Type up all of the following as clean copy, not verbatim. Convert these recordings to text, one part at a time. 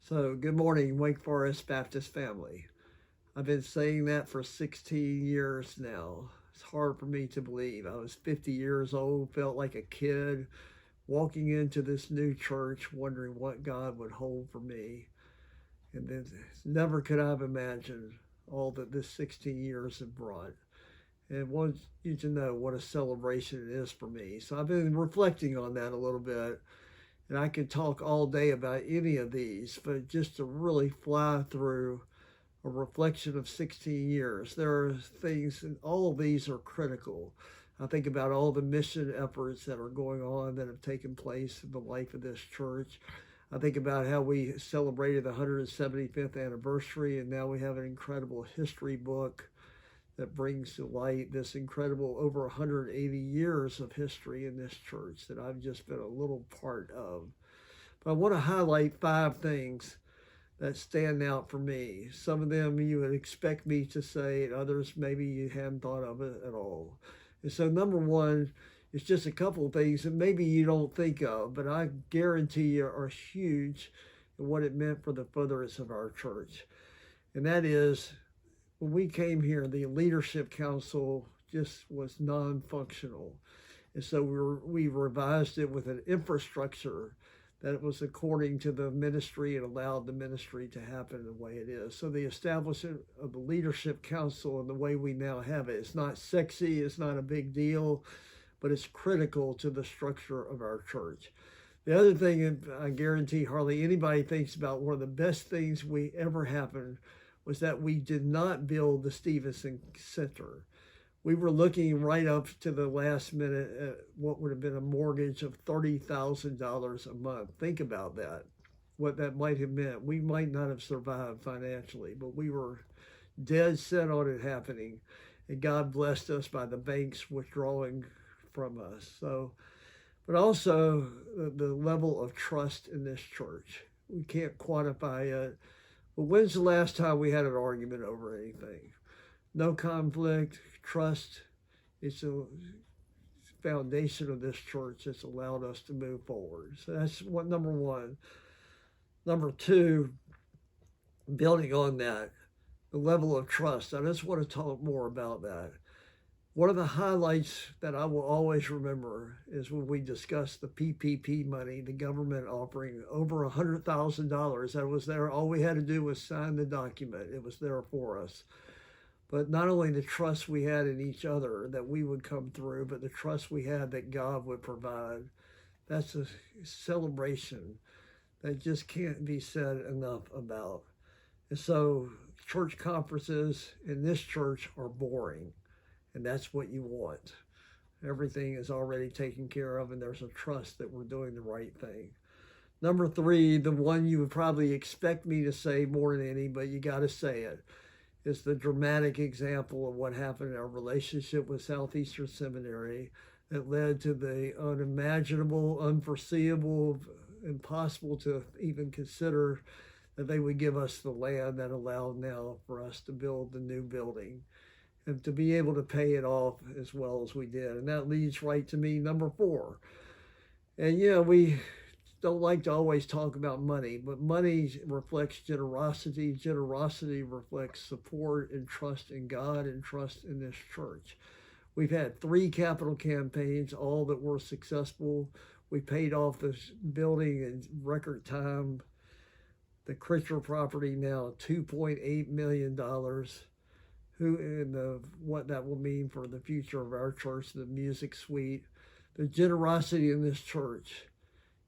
So, good morning, Wake Forest Baptist family. I've been saying that for 16 years now. It's hard for me to believe. I was 50 years old, felt like a kid walking into this new church, wondering what God would hold for me. And then never could I have imagined all that this 16 years have brought. And I want you to know what a celebration it is for me. So I've been reflecting on that a little bit, and I could talk all day about any of these, but just to really fly through a reflection of 16 years, there are things, and all of these are critical. I think about all the mission efforts that are going on that have taken place in the life of this church. I think about how we celebrated the 175th anniversary, and now we have an incredible history book that brings to light this incredible over 180 years of history in this church that I've just been a little part of. But I want to highlight 5 things that stand out for me. Some of them you would expect me to say, and others maybe you hadn't thought of it at all. And so, number one is just a couple of things that maybe you don't think of, but I guarantee you are huge in what it meant for the furtherance of our church. And that is, when we came here, the leadership council just was non-functional. And so we revised it with an infrastructure that was according to the ministry and allowed the ministry to happen the way it is. So the establishment of the leadership council and the way we now have it, it's not sexy, it's not a big deal, but it's critical to the structure of our church. The other thing, I guarantee hardly anybody thinks about, one of the best things we ever happened was that we did not build the Stevenson Center. We were looking right up to the last minute at what would have been a mortgage of $30,000 a month. Think about that, what that might have meant. We might not have survived financially, but we were dead set on it happening. And God blessed us by the banks withdrawing from us. So, but also the level of trust in this church. We can't quantify it. But when's the last time we had an argument over anything? No conflict, trust. It's a foundation of this church that's allowed us to move forward. So that's what number one. Number two, building on that, the level of trust. I just want to talk more about that. One of the highlights that I will always remember is when we discussed the PPP money, the government offering over $100,000. That was there. All we had to do was sign the document. It was there for us. But not only the trust we had in each other that we would come through, but the trust we had that God would provide. That's a celebration that just can't be said enough about. And so church conferences in this church are boring. And that's what you want. Everything is already taken care of, and there's a trust that we're doing the right thing. Number three, the one you would probably expect me to say more than any, but you got to say it, is the dramatic example of what happened in our relationship with Southeastern Seminary that led to the unimaginable, unforeseeable, impossible to even consider that they would give us the land that allowed now for us to build the new building and to be able to pay it off as well as we did. And that leads right to me, number four. And we don't like to always talk about money, but money reflects generosity. Generosity reflects support and trust in God and trust in this church. We've had 3 capital campaigns, all that were successful. We paid off this building in record time. The Critcher property now, $2.8 million. Who and what that will mean for the future of our church, the music suite. The generosity in this church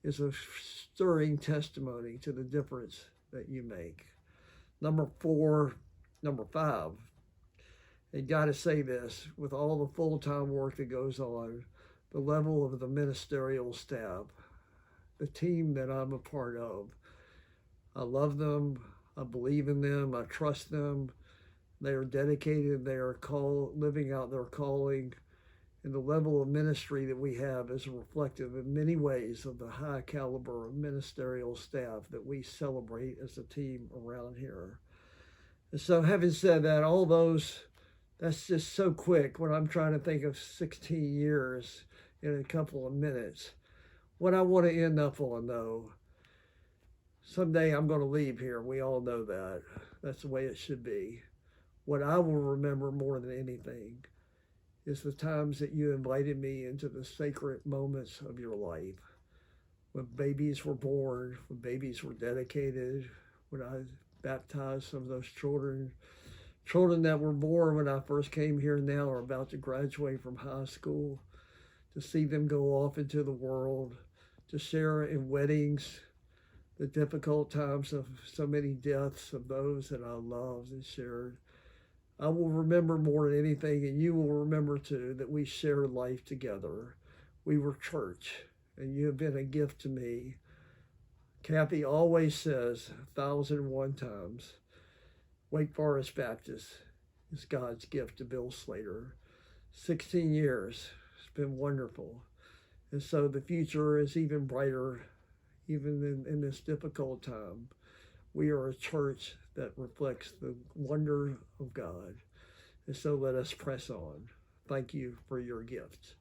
is a stirring testimony to the difference that you make. Number five, and got to say this, with all the full-time work that goes on, the level of the ministerial staff, the team that I'm a part of, I love them, I believe in them, I trust them. They are dedicated, they are living out their calling, and the level of ministry that we have is reflective in many ways of the high caliber of ministerial staff that we celebrate as a team around here. And so having said that, all those, that's just so quick when I'm trying to think of 16 years in a couple of minutes. What I want to end up on, though, Someday I'm going to leave here. We all know that. That's the way it should be. What I will remember more than anything is the times that you invited me into the sacred moments of your life. When babies were born, when babies were dedicated, when I baptized some of those children that were born when I first came here now are about to graduate from high school, to see them go off into the world, to share in weddings, the difficult times of so many deaths of those that I loved and shared. I will remember more than anything, and you will remember too, that we shared life together. We were church, and you have been a gift to me. Kathy always says 1,001 times, Wake Forest Baptist is God's gift to Bill Slater. 16 years, it's been wonderful. And so the future is even brighter, even in this difficult time. We are a church that reflects the wonder of God. And so let us press on. Thank you for your gifts.